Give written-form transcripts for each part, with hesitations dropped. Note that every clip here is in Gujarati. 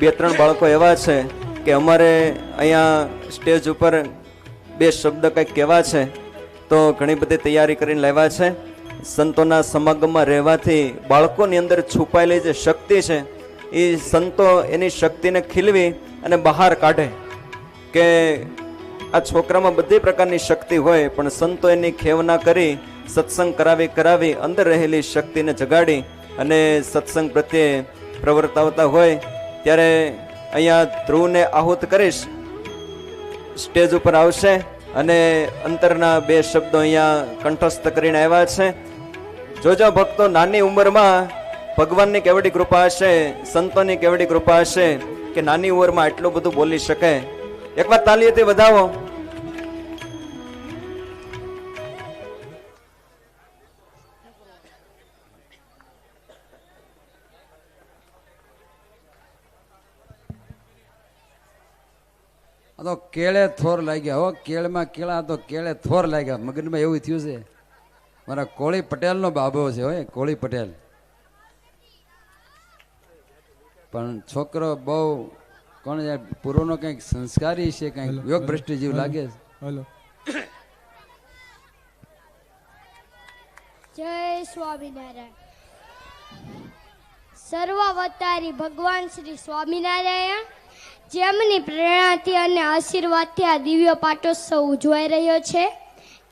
બે ત્રણ બાળકો એવા છે કે અમારે અહીંયા સ્ટેજ ઉપર બે શબ્દ કંઈક કહેવા છે, તો ઘણી બધી તૈયારી કરીને લાવ્યા છે. સંતોના સમાગમમાં રહેવાથી બાળકોની અંદર છુપાયેલી જે શક્તિ છે એ સંતો એની શક્તિને ખીલવી અને બહાર કાઢે. કે આ છોકરામાં બધી પ્રકારની શક્તિ હોય, પણ સંતો એની ખેવના કરી સત્સંગ કરાવી અંદર રહેલી શક્તિને જગાડી અને સત્સંગ પ્રત્યે પ્રવર્તાવતા હોય. ત્યારે અહીંયા ધ્રુવને આહુત કરીશ, સ્ટેજ ઉપર આવશે અને અંતરના બે શબ્દો અહીંયા કંઠસ્થ કરીને આવ્યા છે. જોજો ભક્તો, નાની ઉંમરમાં ભગવાનની કેવડી કૃપા હશે, સંતોની કેવડી કૃપા હશે કે નાની ઉંમરમાં એટલું બધું બોલી શકે. એકવાર તાલીઓથી વધાવો. તો કેળે થોર લાગ્યા હો, કેળમાં કેળા તો કેળે થોર લાગ્યા. મગજમાં એવું થયું છે. મારા કોળી પટેલનો બાબો છે હોય, કોળી પટેલ. પણ છોકરો બહુ કોણ પૂર્વનો કંઈક સંસ્કારી છે, કંઈક યોગ ભ્રષ્ટ જેવું લાગે છે. હલો, જય સ્વામિનારાયણ. સર્વાવતારી ભગવાન શ્રી સ્વામિનારાયણ, જેમની પ્રેરણાથી અને આશીર્વાદથી આ દિવ્ય પાટોત્સવ ઉજવાઈ રહ્યો છે,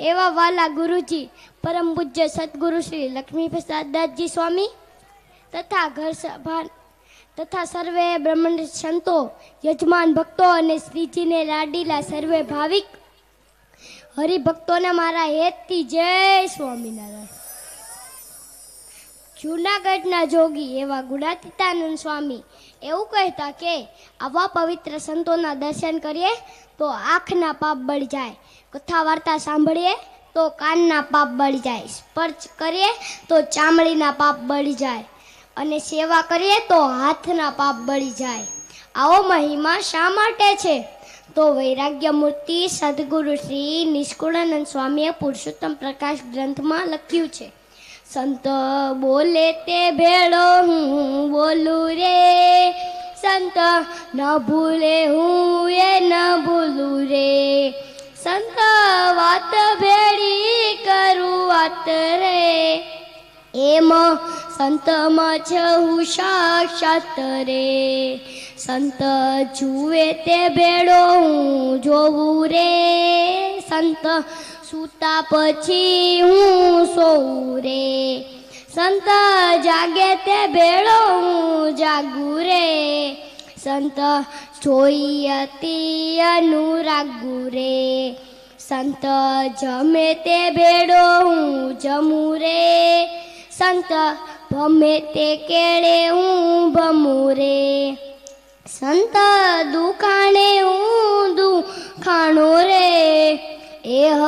એવા વાલા ગુરુજી પરમ પૂજ્ય સદગુરુ શ્રી લક્ષ્મી પ્રસાદદાસજી સ્વામી તથા ઘર સભા તથા સર્વે બ્રહ્માંડ સંતો, યજમાન ભક્તો અને શ્રીજીને લાડીલા સર્વે ભાવિક હરિભક્તોને મારા હેતથી જય સ્વામિનારાયણ. જૂનાગઢના જોગી એવા ગુણાતીતાનંદ સ્વામી એવું કહેતા કે આવા પવિત્ર સંતોના દર્શન કરીએ તો આંખના પાપ બળી જાય, કથા વાર્તા સાંભળીએ તો કાનના પાપ બળી જાય, સ્પર્શ કરીએ તો ચામડીના પાપ બળી જાય અને સેવા કરીએ તો હાથના પાપ બળી જાય. આવો મહિમા શા માટે છે? તો વૈરાગ્ય મૂર્તિ સદગુરુ શ્રી નિષ્કુળાનંદ સ્વામીએ પુરુષોત્તમ પ્રકાશ ગ્રંથમાં લખ્યું છે. સંત બોલે તે ભેળો હું બોલું રે, સંત ન ભૂલે હું એ ન ભૂલું રે, સંત વાત ભેળી કરું વાત રે, એમ સંતમાં છું સાક્ષાત રે, સંત જુએ તે ભેળો હું જોવું રે, સંત સૂતા પછી હું સોઉં રે, સંત જાગે તે ભેળો હું જાગું રે, સંત જોઈ અતિ અનુરાગું રે, સંત જમે તે ભેળો હું જમું રે, સંત ભમે તે કેળે હું ભમું રે, સંત દુખાણે હું દુખાણો રે, એહ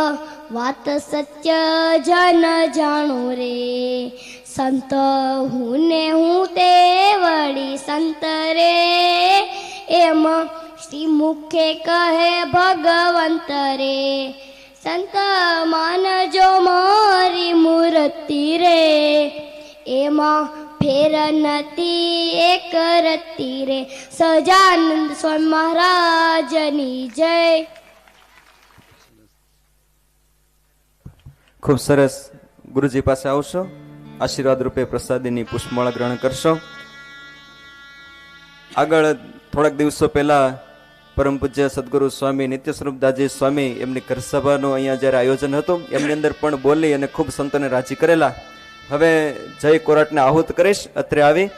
વાત સત્ય જન જાણો રે, સંત હું ને હું તે વળી સંત રે, એમ શ્રી મુખે કહે ભગવંત રે, સંત માનજો મારી મૂર્તિ રે, એમાં ફેર નથી એક રતી રે. સજાનંદ સ્વામી મહારાજની જય. ખૂબ સરસ. ગુરુજી પાસે આવશો, આશીર્વાદ રૂપે પ્રસાદીની પુષ્પમાળા ગ્રહણ કરશો. આગળ થોડાક દિવસો પહેલા પરમ પૂજ્ય સદગુરુ સ્વામી નિત્ય સ્વરૂપદાસજી સ્વામી એમની ઘર સભાનું અહીંયા જ્યારે આયોજન હતું, એમની અંદર પણ બોલી અને ખૂબ સંતોને રાજી કરેલા. હવે જય કોરાટને આહુત કરીશ. અત્રે આવી